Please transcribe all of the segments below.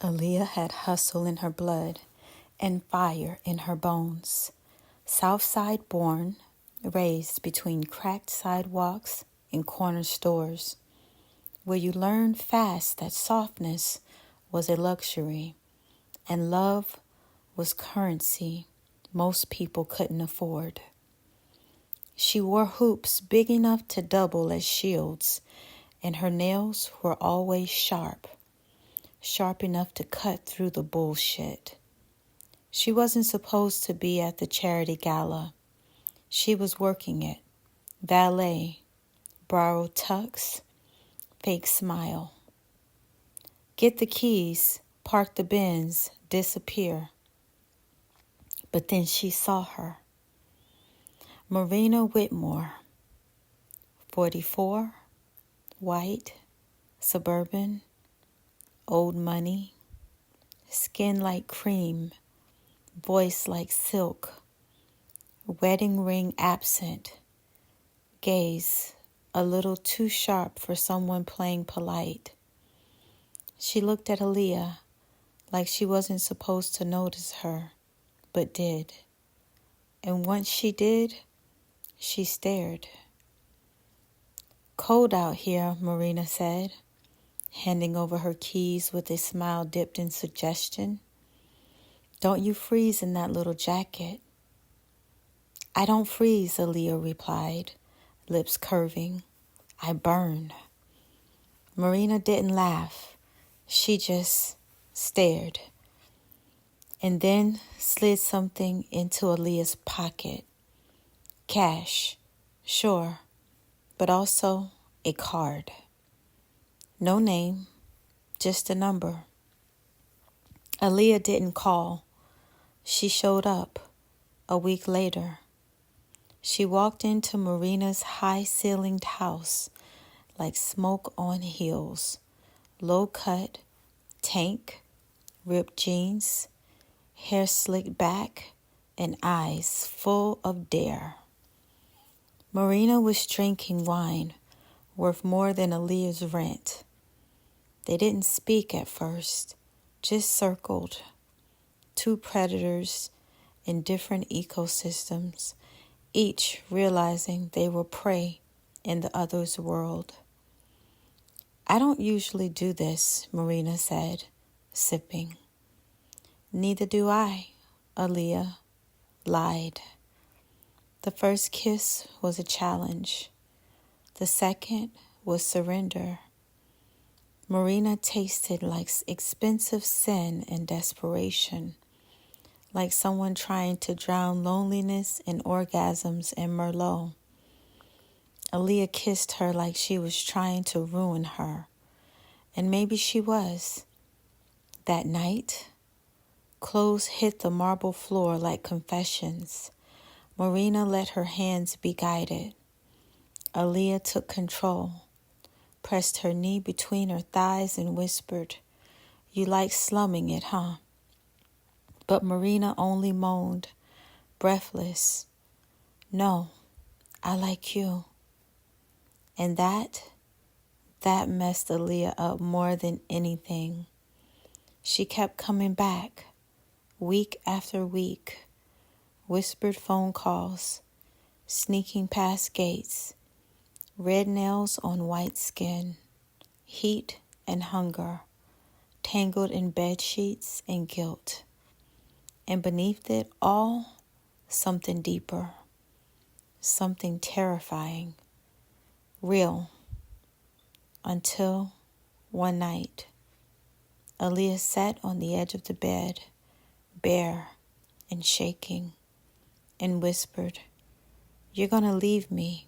Aaliyah had hustle in her blood and fire in her bones. Southside born, raised between cracked sidewalks and corner stores, where you learned fast that softness was a luxury and love was currency most people couldn't afford. She wore hoops big enough to double as shields, and her nails were always sharp enough to cut through the bullshit. She wasn't supposed to be at the charity gala. She was working it. Valet, borrowed tux, fake smile. Get the keys, park the Benz, disappear. But then she saw her. Marina Whitmore, 44, white, suburban, old money, skin like cream, voice like silk, wedding ring absent, gaze a little too sharp for someone playing polite. She looked at Aaliyah like she wasn't supposed to notice her, but did. And once she did, she stared. Cold out here, Marina said, handing over her keys with a smile dipped in suggestion. Don't you freeze in that little jacket. I don't freeze, Aaliyah replied, lips curving. I burn. Marina didn't laugh. She just stared. And then slid something into Aaliyah's pocket. Cash, sure, but also a card. No name, just a number. Aaliyah didn't call. She showed up a week later. She walked into Marina's high-ceilinged house like smoke on heels, low-cut, tank, ripped jeans, hair slicked back, and eyes full of dare. Marina was drinking wine worth more than Aaliyah's rent. They didn't speak at first, just circled. Two predators in different ecosystems, each realizing they were prey in the other's world. I don't usually do this, Marina said, sipping. Neither do I, Aaliyah lied. The first kiss was a challenge. The second was surrender. Marina tasted like expensive sin and desperation, like someone trying to drown loneliness and orgasms in Merlot. Aaliyah kissed her like she was trying to ruin her, and maybe she was. That night, clothes hit the marble floor like confessions. Marina let her hands be guided. Aaliyah took control, pressed her knee between her thighs and whispered, You like slumming it, huh? But Marina only moaned, breathless, No, I like you. And that messed Aaliyah up more than anything. She kept coming back, week after week, whispered phone calls, sneaking past gates, red nails on white skin, heat and hunger, tangled in bed sheets and guilt. And beneath it all, something deeper, something terrifying, real. Until one night, Aaliyah sat on the edge of the bed, bare and shaking, and whispered, You're gonna leave me.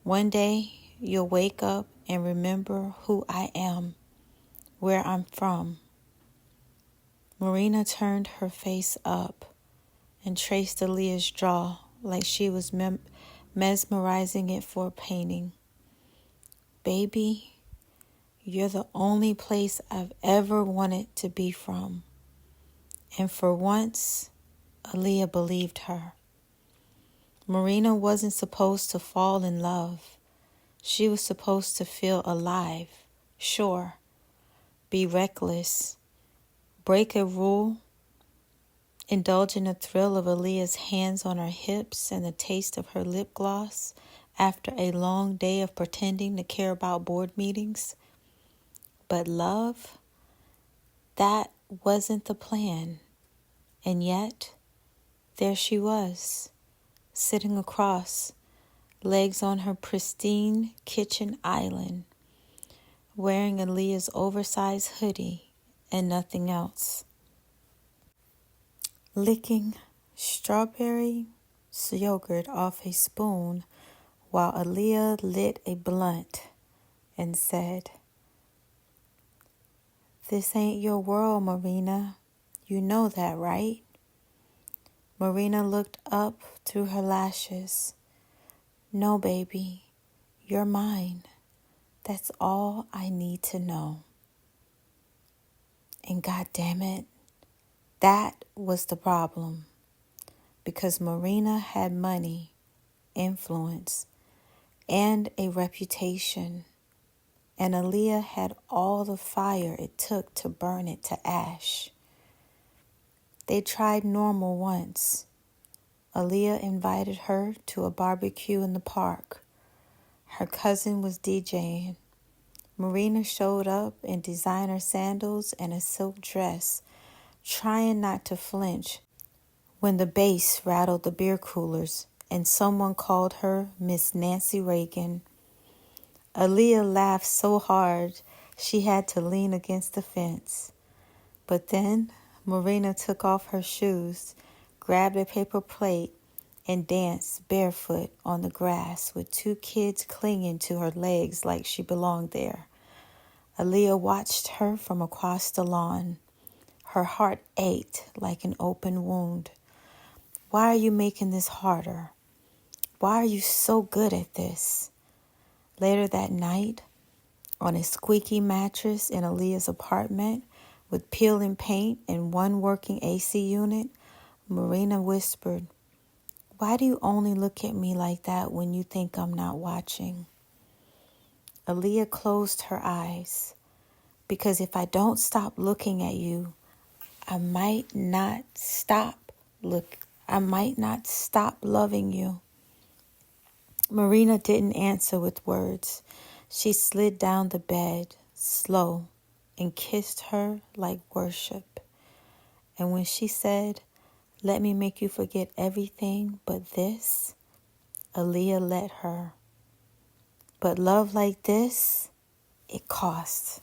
One day, you'll wake up and remember who I am, where I'm from. Marina turned her face up and traced Aaliyah's jaw like she was mesmerizing it for a painting. Baby, you're the only place I've ever wanted to be from. And for once, Aaliyah believed her. Marina wasn't supposed to fall in love. She was supposed to feel alive, sure, be reckless, break a rule, indulge in the thrill of Aaliyah's hands on her hips and the taste of her lip gloss after a long day of pretending to care about board meetings. But love, that wasn't the plan. And yet, there she was, sitting across, legs on her pristine kitchen island, wearing Aaliyah's oversized hoodie and nothing else. Licking strawberry yogurt off a spoon while Aaliyah lit a blunt and said, "This ain't your world, Marina. You know that, right?" Marina looked up through her lashes. "No, baby, you're mine. That's all I need to know." And God damn it, that was the problem. Because Marina had money, influence, and a reputation. And Aaliyah had all the fire it took to burn it to ash. They tried normal once. Aaliyah invited her to a barbecue in the park. Her cousin was DJing. Marina showed up in designer sandals and a silk dress, trying not to flinch when the bass rattled the beer coolers and someone called her Miss Nancy Reagan. Aaliyah laughed so hard she had to lean against the fence. But then Marina took off her shoes, grabbed a paper plate, and danced barefoot on the grass with two kids clinging to her legs like she belonged there. Aaliyah watched her from across the lawn. Her heart ached like an open wound. "Why are you making this harder? Why are you so good at this?" Later that night, on a squeaky mattress in Aaliyah's apartment with peeling paint and one working AC unit, Marina whispered, "Why do you only look at me like that when you think I'm not watching?" Aaliyah closed her eyes. "Because if I don't stop looking at you, I might not stop loving you." Marina didn't answer with words. She slid down the bed, slow, and kissed her like worship. And when she said, "Let me make you forget everything but this," Aaliyah let her. But love like this, it costs.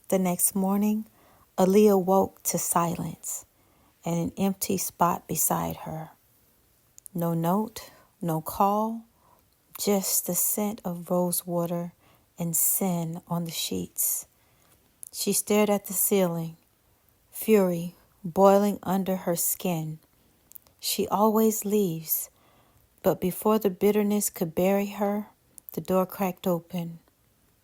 The next morning, Aaliyah woke to silence and an empty spot beside her. No note, no call, just the scent of rose water and sin on the sheets. She stared at the ceiling, fury boiling under her skin. She always leaves, but before the bitterness could bury her, the door cracked open.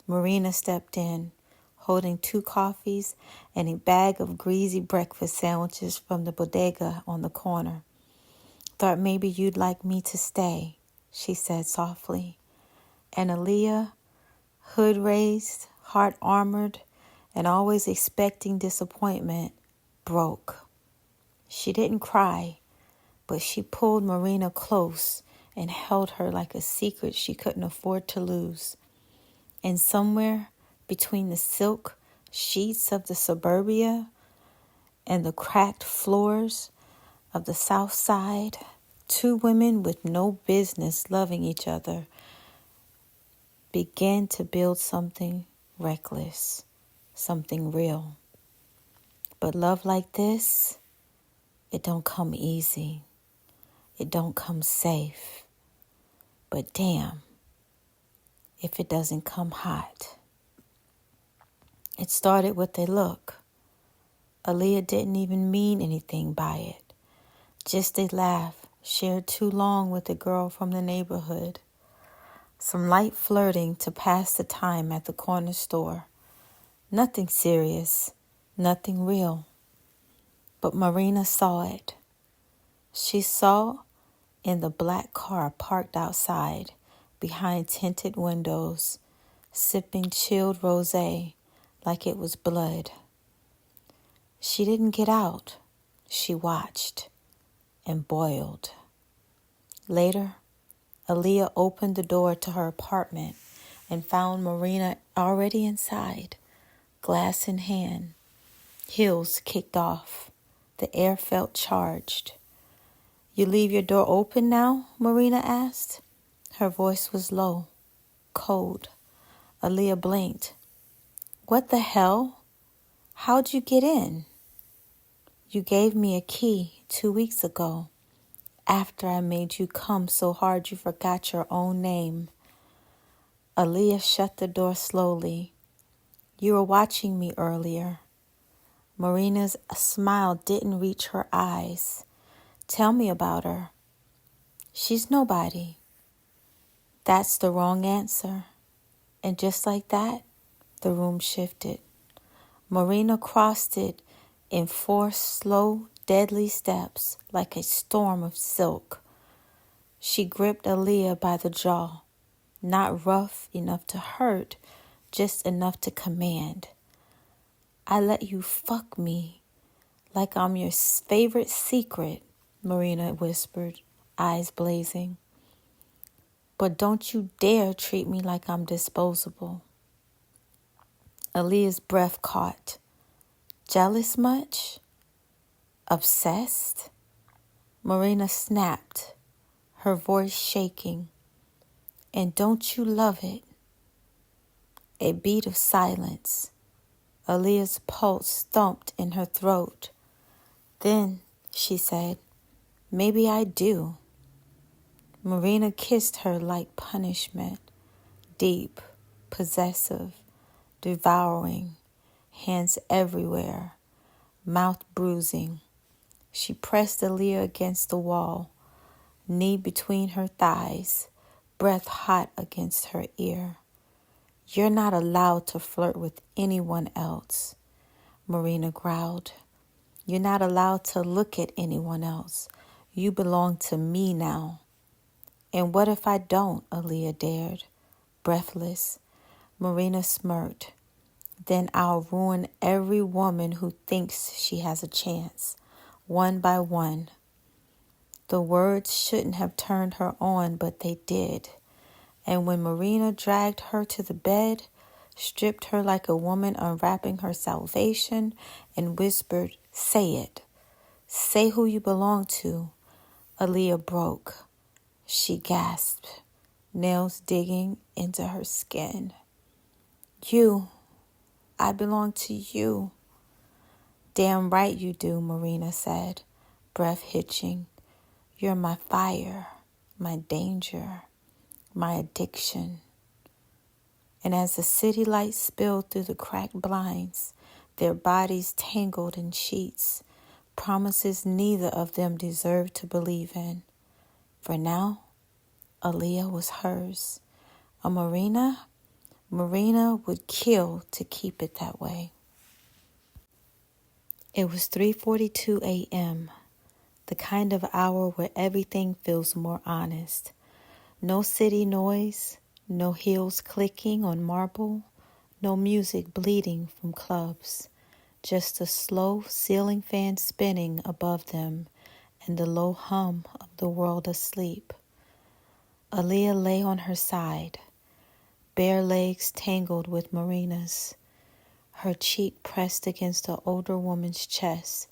Marina stepped in, holding 2 coffees and a bag of greasy breakfast sandwiches from the bodega on the corner. "Thought maybe you'd like me to stay," she said softly. And Aaliyah, hood raised, heart armored, and always expecting disappointment, broke. She didn't cry, but she pulled Marina close and held her like a secret she couldn't afford to lose. And somewhere between the silk sheets of the suburbia and the cracked floors of the Southside, 2 women with no business loving each other began to build something reckless, something real. But love like this, it don't come easy. It don't come safe. But damn, if it doesn't come hot. It started with a look. Aaliyah didn't even mean anything by it. Just a laugh shared too long with a girl from the neighborhood. Some light flirting to pass the time at the corner store. Nothing serious, nothing real. But Marina saw it. She saw in the black car parked outside, behind tinted windows, sipping chilled rosé like it was blood. She didn't get out. She watched and boiled. Later, Aaliyah opened the door to her apartment and found Marina already inside, glass in hand, heels kicked off. The air felt charged. "You leave your door open now?" Marina asked. Her voice was low, cold. Aaliyah blinked. "What the hell? How'd you get in?" "You gave me a key 2 weeks ago, after I made you come so hard you forgot your own name." Aaliyah shut the door slowly. "You were watching me earlier." Marina's smile didn't reach her eyes. "Tell me about her." "She's nobody." That's the wrong answer. And just like that, the room shifted. Marina crossed it in 4 slow, deadly steps like a storm of silk. She gripped Aaliyah by the jaw, not rough enough to hurt, just enough to command. "I let you fuck me like I'm your favorite secret," Marina whispered, eyes blazing. "But don't you dare treat me like I'm disposable." Aaliyah's breath caught. "Jealous much? Obsessed?" Marina snapped, her voice shaking. "And don't you love it?" A beat of silence. Aaliyah's pulse thumped in her throat. "Then," she said, "maybe I do." Marina kissed her like punishment, deep, possessive, devouring, hands everywhere, mouth bruising. She pressed Aaliyah against the wall, knee between her thighs, breath hot against her ear. "You're not allowed to flirt with anyone else," Marina growled. "You're not allowed to look at anyone else. You belong to me now." "And what if I don't?" Aaliyah dared, breathless. Marina smirked. "Then I'll ruin every woman who thinks she has a chance, one by one." The words shouldn't have turned her on, but they did. And when Marina dragged her to the bed, stripped her like a woman unwrapping her salvation, and whispered, "Say it. Say who you belong to," Aaliyah broke. She gasped, nails digging into her skin. "You. I belong to you." "Damn right you do," Marina said, breath hitching. "You're my fire, my danger, my addiction." And as the city lights spilled through the cracked blinds, their bodies tangled in sheets, promises neither of them deserved to believe in. For now, Aaliyah was hers. A Marina would kill to keep it that way. It was 3:42 a.m., the kind of hour where everything feels more honest. No city noise, no heels clicking on marble, no music bleeding from clubs, just a slow ceiling fan spinning above them and the low hum of the world asleep. Aaliyah lay on her side, bare legs tangled with Marina's, her cheek pressed against the older woman's chest,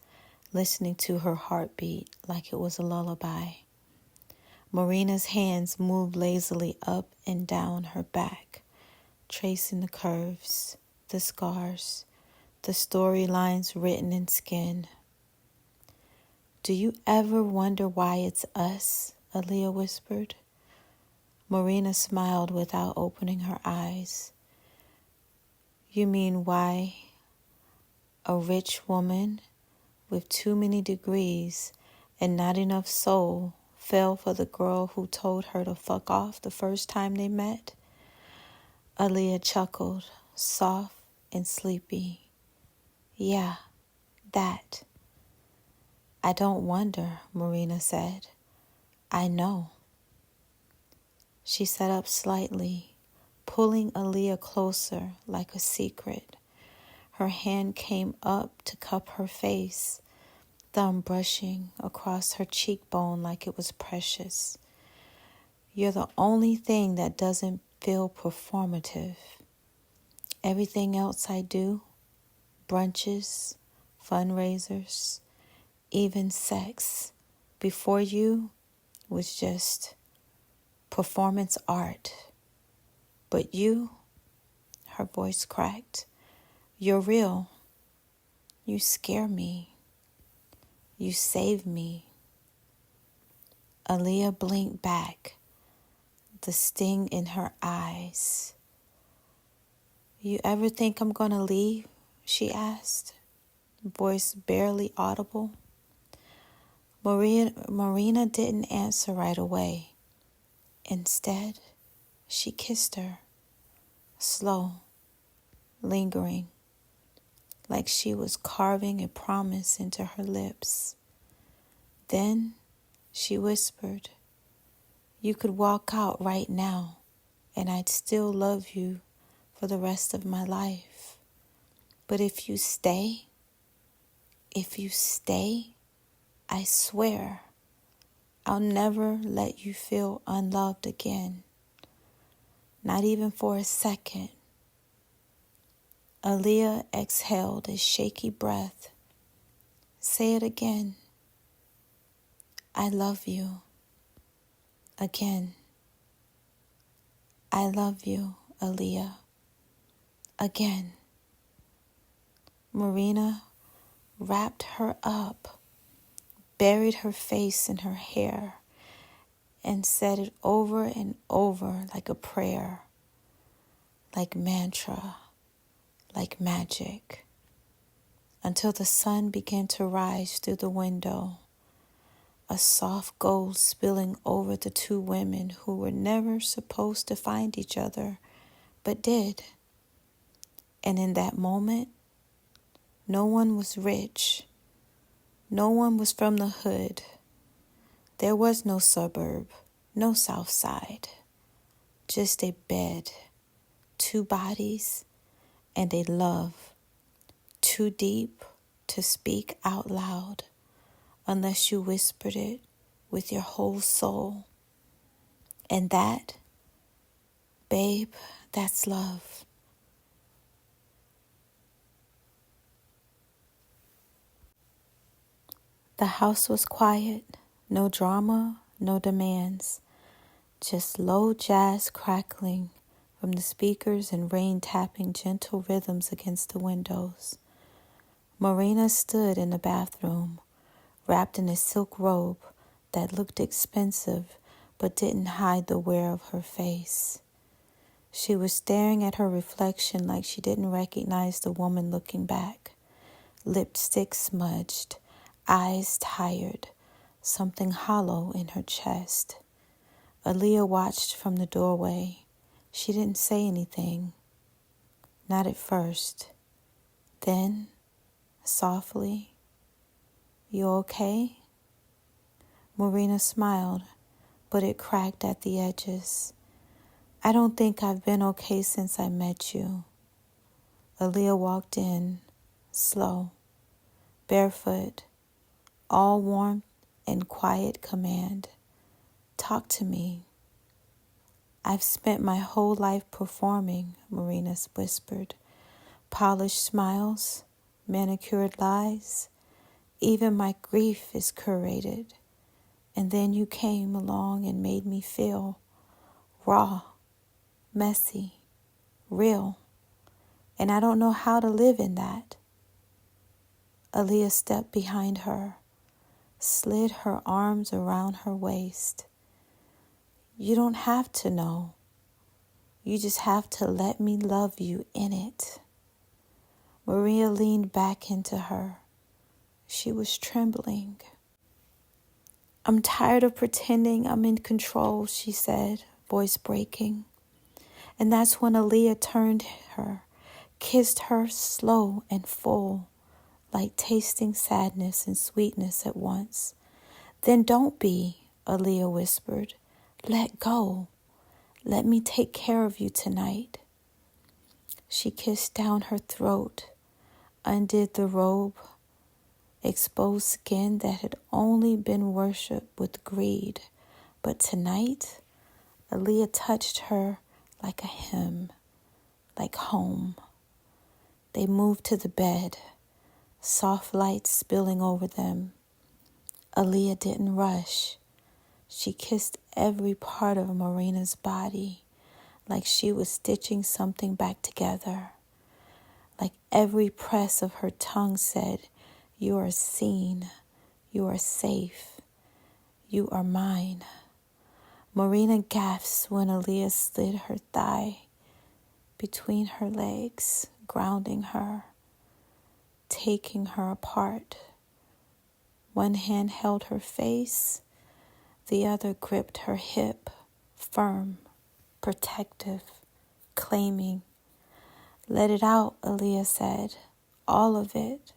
listening to her heartbeat like it was a lullaby. Marina's hands moved lazily up and down her back, tracing the curves, the scars, the storylines written in skin. "Do you ever wonder why it's us?" Aaliyah whispered. Marina smiled without opening her eyes. "You mean why a rich woman with too many degrees and not enough soul fell for the girl who told her to fuck off the first time they met?" Aaliyah chuckled, soft and sleepy. "Yeah, that." "I don't wonder," Marina said. "I know." She sat up slightly, pulling Aaliyah closer like a secret. Her hand came up to cup her face, thumb brushing across her cheekbone like it was precious. You're the only thing that doesn't feel performative. Everything else I do, brunches, fundraisers, even sex, before you was just performance art. But you, her voice cracked, you're real. You scare me. You save me. Aaliyah blinked back, the sting in her eyes. You ever think I'm gonna leave? She asked, voice barely audible. Marina didn't answer right away. Instead, she kissed her, slow, lingering, like she was carving a promise into her lips. Then she whispered, "You could walk out right now, and I'd still love you for the rest of my life. But if you stay, I swear I'll never let you feel unloved again. Not even for a second." Aaliyah exhaled a shaky breath. "Say it again." "I love you." Again. "I love you, Aaliyah." Again. Marina wrapped her up, buried her face in her hair, and said it over and over like a prayer, like mantra, like magic, until the sun began to rise through the window, a soft gold spilling over the two women who were never supposed to find each other, but did. And in that moment, no one was rich. No one was from the hood. There was no suburb, no Southside. Just a bed, two bodies, and a love too deep to speak out loud unless you whispered it with your whole soul. And that, babe, that's love. The house was quiet, no drama, no demands, just low jazz crackling from the speakers and rain tapping gentle rhythms against the windows. Marina stood in the bathroom, wrapped in a silk robe that looked expensive but didn't hide the wear of her face. She was staring at her reflection like she didn't recognize the woman looking back. Lipstick smudged, eyes tired, something hollow in her chest. Aaliyah watched from the doorway. She didn't say anything. Not at first. Then, softly, "You okay?" Marina smiled, but it cracked at the edges. "I don't think I've been okay since I met you." Aaliyah walked in, slow, barefoot, all warmth and quiet command. "Talk to me." "I've spent my whole life performing," Marina whispered. "Polished smiles, manicured lies. Even my grief is curated. And then you came along and made me feel raw, messy, real. And I don't know how to live in that." Aaliyah stepped behind her, slid her arms around her waist. "You don't have to know. You just have to let me love you in it." Maria leaned back into her. She was trembling. "I'm tired of pretending I'm in control," she said, voice breaking. And that's when Aaliyah turned her, kissed her slow and full, like tasting sadness and sweetness at once. "Then don't be," Aaliyah whispered. "Let go. Let me take care of you tonight." She kissed down her throat, undid the robe, exposed skin that had only been worshipped with greed. But tonight, Aaliyah touched her like a hymn, like home. They moved to the bed, soft light spilling over them. Aaliyah didn't rush. She kissed every part of Marina's body like she was stitching something back together. Like every press of her tongue said, "You are seen, you are safe, you are mine." Marina gasped when Aaliyah slid her thigh between her legs, grounding her, taking her apart. One hand held her face, the other gripped her hip, firm, protective, claiming. "Let it out," Aaliyah said. "All of it."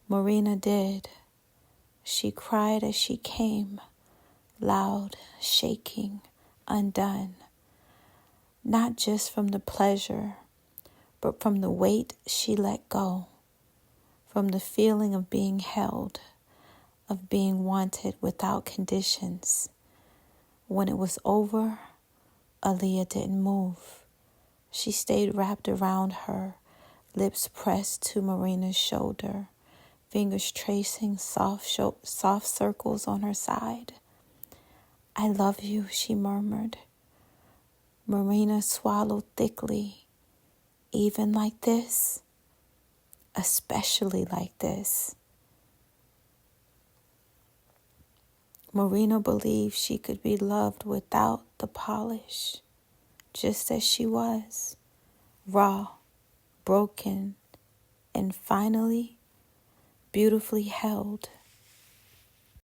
Marina did. She cried as she came, loud, shaking, undone. Not just from the pleasure, but from the weight she let go, from the feeling of being held, of being wanted without conditions. When it was over, Aaliyah didn't move. She stayed wrapped around her, lips pressed to Marina's shoulder, fingers tracing soft circles on her side. "I love you," she murmured. Marina swallowed thickly. "Even like this?" "Especially like this." Marina believed she could be loved without the polish, just as she was, raw, broken, and finally beautifully held.